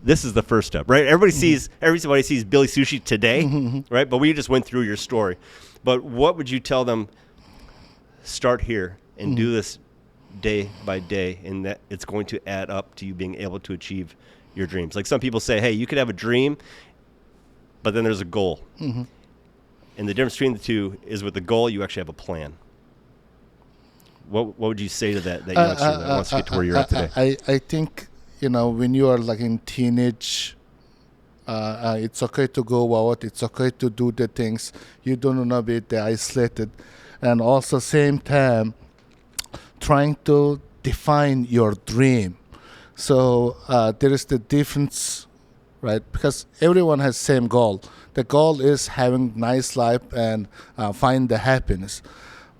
This is the first step, right? Everybody sees Billy Sushi today, right? But we just went through your story. But what would you tell them? Start here and do this day by day, and that it's going to add up to you being able to achieve your dreams. Like some people say, hey, you could have a dream, but then there's a goal. And the difference between the two is with the goal, you actually have a plan. What would you say to that youngster that wants to get to where you're at today? I think, when you are like in teenage, it's okay to go out. It's okay to do the things. You don't want to be isolated. And also same time, trying to define your dream. So there is the difference, right? Because everyone has same goal. The goal is having nice life and find the happiness.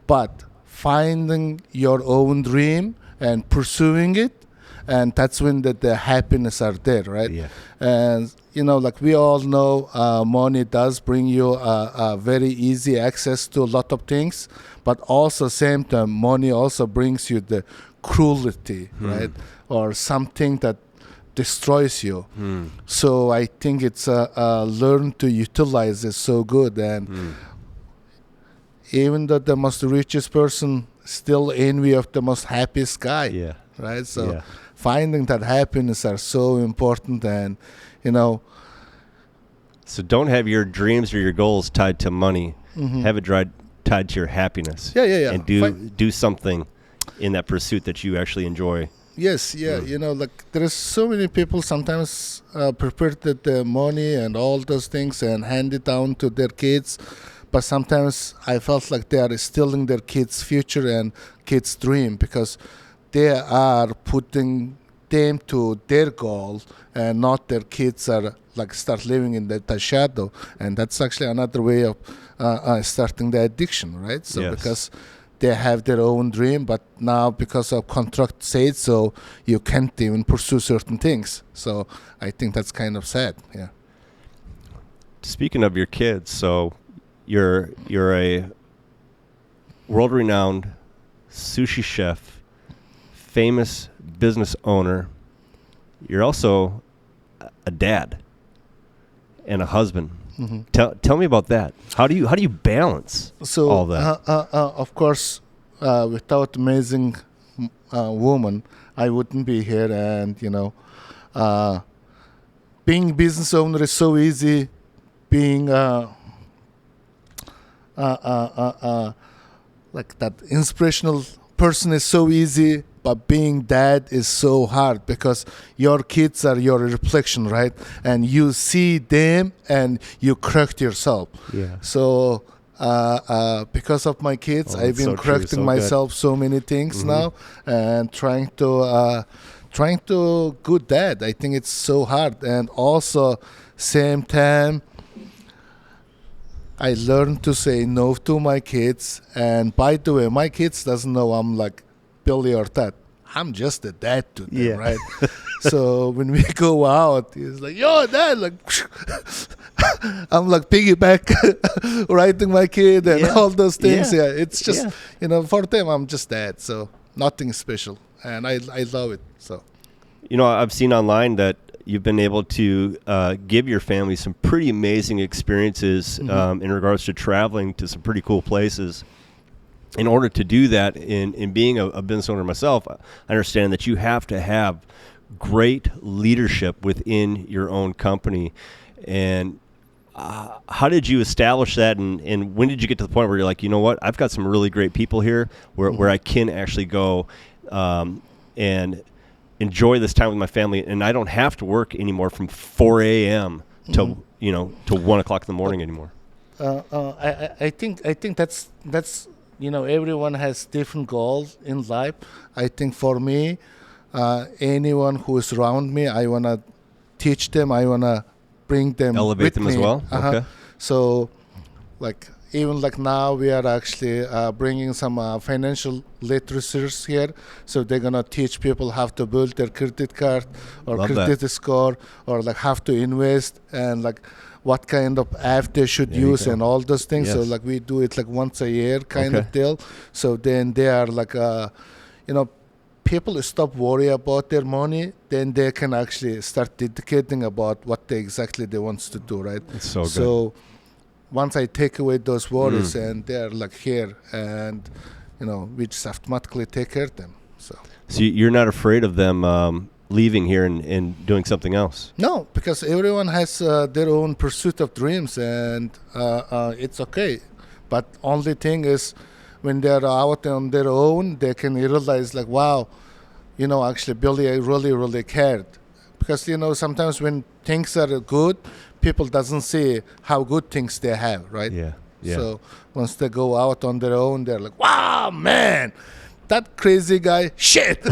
But finding your own dream and pursuing it, and that's when the happiness are there, right? Yeah. And like we all know, money does bring you a very easy access to a lot of things, but also same time, money also brings you the cruelty, right? Or something that destroys you. So I think it's learn to utilize it so good. And even though the most richest person still envy of the most happiest guy. Yeah. Right? So finding that happiness are so important. And, So don't have your dreams or your goals tied to money. Have it tied to your happiness. Yeah. And do something in that pursuit that you actually enjoy. Yes, yeah, like there is so many people sometimes prepare the money and all those things and hand it down to their kids, but sometimes I felt like they are stealing their kids' future and kids' dream because they are putting them to their goal and not their kids are like start living in the shadow, and that's actually another way of starting the addiction, right? So Yes. because they have their own dream, but now because of contract said so, you can't even pursue certain things. So I think that's kind of sad. Yeah. Speaking of your kids, so you're a world-renowned sushi chef, famous business owner. You're also a dad and a husband. Tell me about that. How do you balance all that? Of course, without amazing woman, I wouldn't be here. And being business owner is so easy. Being like that inspirational person is so easy. But being dad is so hard because your kids are your reflection, right? And you see them and you correct yourself. Yeah. So because of my kids, I've been correcting myself so many things now and trying to good dad. I think it's so hard. And also same time, I learned to say no to my kids. And by the way, my kids doesn't know I'm like Billy or Ted. I'm just a dad to them, right? So when we go out, he's like, yo, dad, like, I'm like piggyback riding my kid and all those things. Yeah, it's just, for them, I'm just dad. So nothing special. And I love it. So, I've seen online that you've been able to give your family some pretty amazing experiences in regards to traveling to some pretty cool places. In order to do that, in being a business owner myself, I understand that you have to have great leadership within your own company. And how did you establish that? And when did you get to the point where you're like, you know what, I've got some really great people here where I can actually go and enjoy this time with my family, and I don't have to work anymore from 4 a.m. to 1 o'clock in the morning anymore. I think that's everyone has different goals in life. I think for me, anyone who is around me, I want to teach them. I want to bring them, elevate them me. as well. Okay. So, even now, we are actually bringing some financial literacies here. So they're gonna teach people how to build their credit card or credit score, or how to invest and what kind of app they should use and all those things. Yes. So we do it once a year kind of deal. So then they are people stop worry about their money, then they can actually start dedicating about what they want to do, right? It's so good. So once I take away those worries and they're here, and we just automatically take care of them. So you're not afraid of them leaving here and doing something else? No, because everyone has their own pursuit of dreams, and it's okay. But only thing is, when they're out on their own, they can realize wow, actually Billy, I really, really cared. Because, sometimes when things are good, people doesn't see how good things they have, right? Yeah. So once they go out on their own, they're like, wow, man, that crazy guy, shit.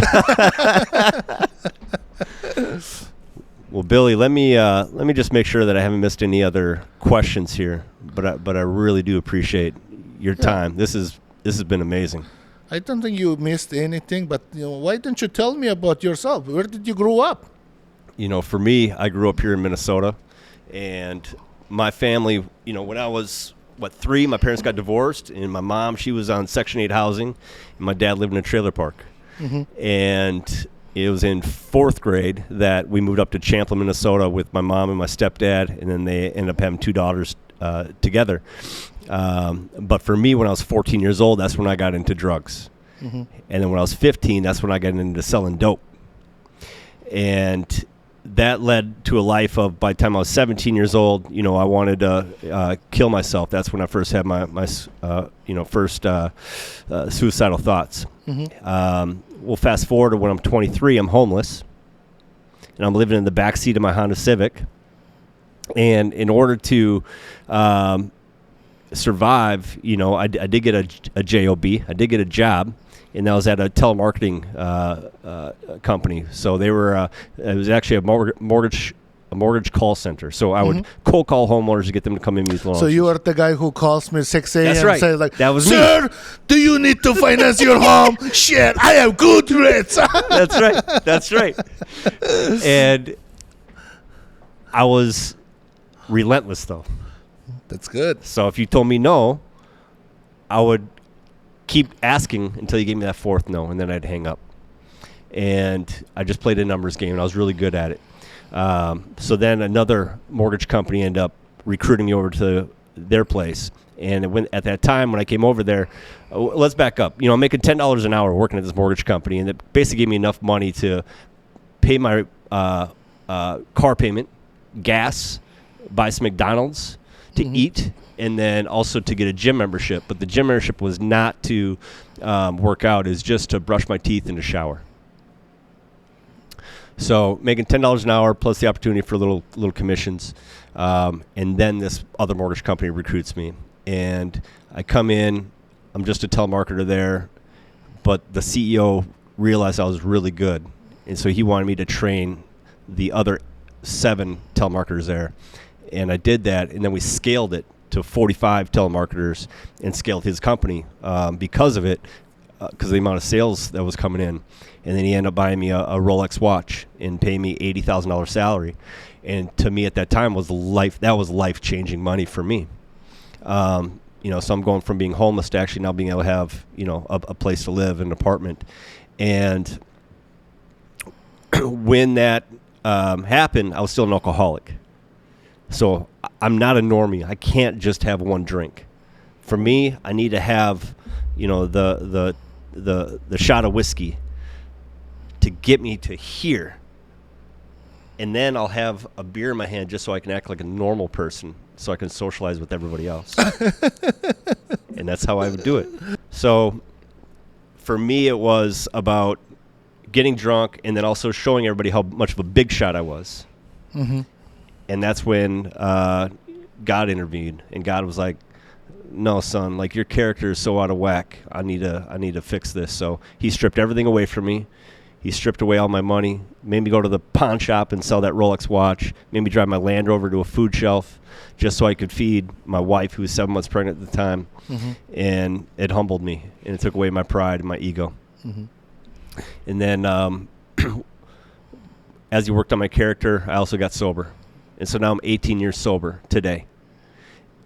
Well, Billy, let me just make sure that I haven't missed any other questions here. But I really do appreciate your time. This has been amazing. I don't think you missed anything, but why don't you tell me about yourself? Where did you grow up? For me, I grew up here in Minnesota, and my family, when I was 3, my parents got divorced, and my mom, she was on Section 8 housing, and my dad lived in a trailer park. And it was in 4th grade that we moved up to Champlin, Minnesota with my mom and my stepdad, and then they ended up having 2 daughters together. But for me, when I was 14 years old, that's when I got into drugs. And then when I was 15, that's when I got into selling dope. And that led to a life of, by the time I was 17 years old, I wanted to kill myself. That's when I first had my first suicidal thoughts. Well, fast forward to when I'm 23, I'm homeless, and I'm living in the back seat of my Honda Civic. And in order to survive, I did get a job. I did get a job, and that was at a telemarketing company. So they were it was actually a mortgage call center. So I would cold call homeowners to get them to come in and use loans. So you are the guy who calls me 6 a.m. That's right. Say like, that was "Sir, me. do you need to finance your home? Shit, I have good rates." That's right. And I was relentless, though. That's good. So if you told me no, I would keep asking until you gave me that fourth no, and then I'd hang up. And I just played a numbers game, and I was really good at it. So then another mortgage company ended up recruiting me over to their place. And at that time, when I came over there, let's back up. I'm making $10 an hour working at this mortgage company, and it basically gave me enough money to pay my car payment, gas, buy some McDonald's to eat, and then also to get a gym membership. But the gym membership was not to work out; is just to brush my teeth and to shower. So making $10 an hour plus the opportunity for little commissions, and then this other mortgage company recruits me, and I come in. I'm just a telemarketer there, but the CEO realized I was really good, and so he wanted me to train the other 7 telemarketers there. And I did that, and then we scaled it to 45 telemarketers and scaled his company because of it, because of the amount of sales that was coming in. And then he ended up buying me a Rolex watch and paying me $80,000 salary. And to me at that time was life-changing money for me. So I'm going from being homeless to actually now being able to have, a place to live, an apartment. And when that happened, I was still an alcoholic. So I'm not a normie. I can't just have one drink. For me, I need to have, the shot of whiskey to get me to here. And then I'll have a beer in my hand just so I can act like a normal person, so I can socialize with everybody else. And that's how I would do it. So for me, it was about getting drunk and then also showing everybody how much of a big shot I was. And that's when God intervened, and God was like, "No, son, like your character is so out of whack. I need to fix this." So he stripped everything away from me. He stripped away all my money, made me go to the pawn shop and sell that Rolex watch, made me drive my Land Rover to a food shelf just so I could feed my wife, who was 7 months pregnant at the time. And it humbled me, and it took away my pride and my ego. And then as he worked on my character, I also got sober. And so now I'm 18 years sober today.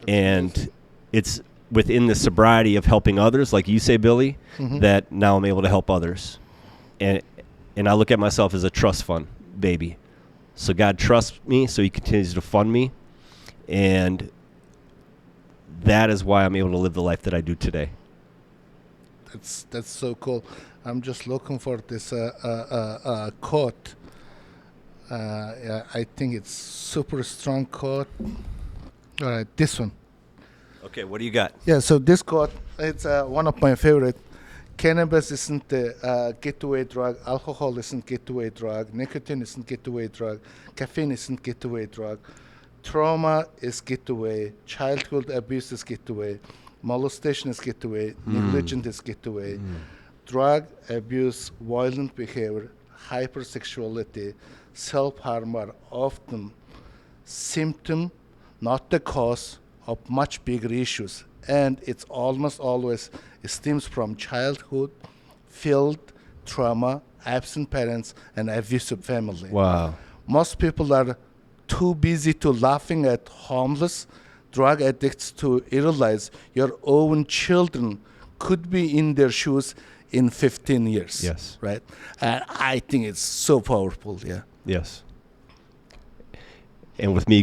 And it's within the sobriety of helping others, like you say, Billy, that now I'm able to help others. And I look at myself as a trust fund baby. So God trusts me, so he continues to fund me. And that is why I'm able to live the life that I do today. That's so cool. I'm just looking for this quote. I think it's super strong quote. All right, this one. Okay, what do you got? Yeah, so this quote, it's one of my favorite. Cannabis isn't the getaway drug. Alcohol isn't getaway drug. Nicotine isn't getaway drug. Caffeine isn't getaway drug. Trauma is getaway. Childhood abuse is getaway. Molestation is getaway. Negligence is getaway. Drug abuse, violent behavior, hypersexuality, self-harm are often symptom, not the cause of much bigger issues. And it's almost always stems from childhood, filled trauma, absent parents, and abusive family. Wow. Most people are too busy to laughing at homeless drug addicts to realize your own children could be in their shoes in 15 years. Yes. Right? And I think it's so powerful, yeah. Yes. And with me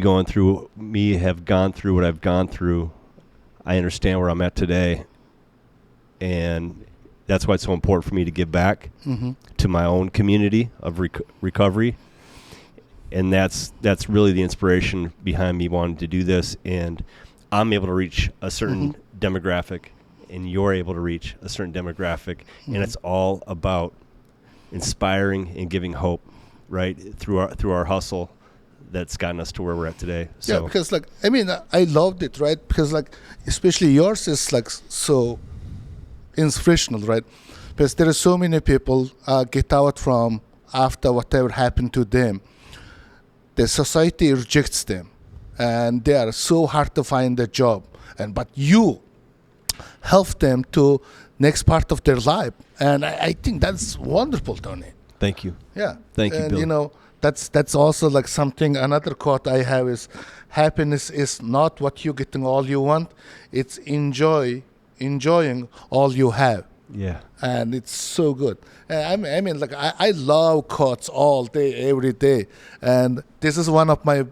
have gone through what I've gone through, I understand where I'm at today. And that's why it's so important for me to give back to my own community of recovery. And that's really the inspiration behind me wanting to do this. And I'm able to reach a certain demographic, and you're able to reach a certain demographic. And it's all about inspiring and giving hope, right, through our hustle that's gotten us to where we're at today. So. Yeah, because I loved it, right? Because especially yours is so inspirational, right? Because there are so many people get out from after whatever happened to them. The society rejects them, and they are so hard to find a job. But you help them to next part of their life, and I think that's wonderful, Tony. Thank you. Yeah. Thank you, Bill. And that's also something. Another quote I have is, happiness is not what you're getting all you want. It's enjoying all you have. Yeah. And it's so good. I love quotes all day, every day. And this is one of my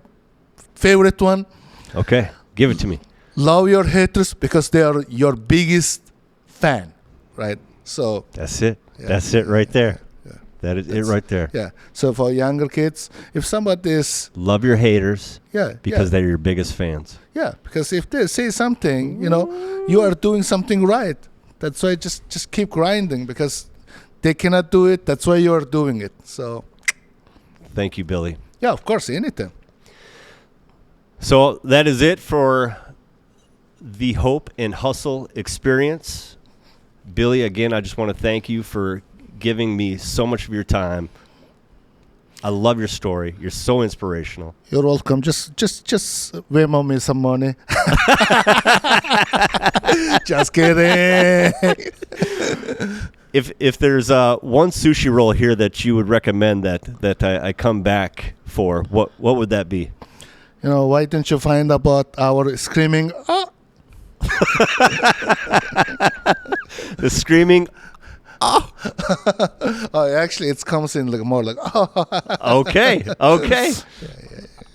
favorite one. Okay. Give it to me. Love your haters because they are your biggest fan, right? So that's it. Yeah, that's it right there. Yeah. That is it right there. Yeah. So for younger kids, if somebody is... Love your haters. Yeah. Because they're your biggest fans. Yeah. Because if they say something, you are doing something right. That's why just keep grinding, because they cannot do it. That's why you are doing it. So, thank you, Billy. Yeah, of course, anything. So that is it for the Hope and Hustle experience. Billy, again, I just want to thank you for giving me so much of your time. I love your story. You're so inspirational. You're welcome. Just Venmo me some money. Just kidding. If there's one sushi roll here that you would recommend that I come back for, what would that be? Why don't you find about our screaming? Oh. The screaming. Oh. Oh, actually, it comes in more like. Oh. Okay. Yeah.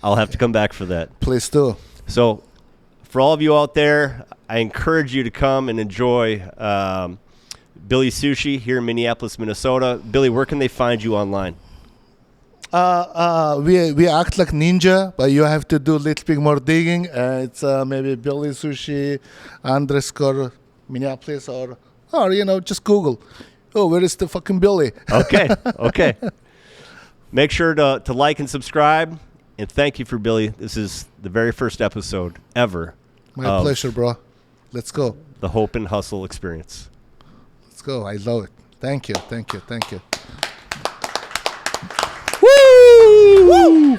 I'll have to come back for that. Please do. So, for all of you out there, I encourage you to come and enjoy Billy Sushi here in Minneapolis, Minnesota. Billy, where can they find you online? We act like ninja, but you have to do a little bit more digging. It's maybe Billy Sushi _ Minneapolis or just Google. Oh, where is the fucking Billy? Okay. Make sure to like and subscribe. And thank you for Billy. This is the very first episode ever. My pleasure, bro. Let's go. The Hope and Hustle experience. Let's go. I love it. Thank you. Woo!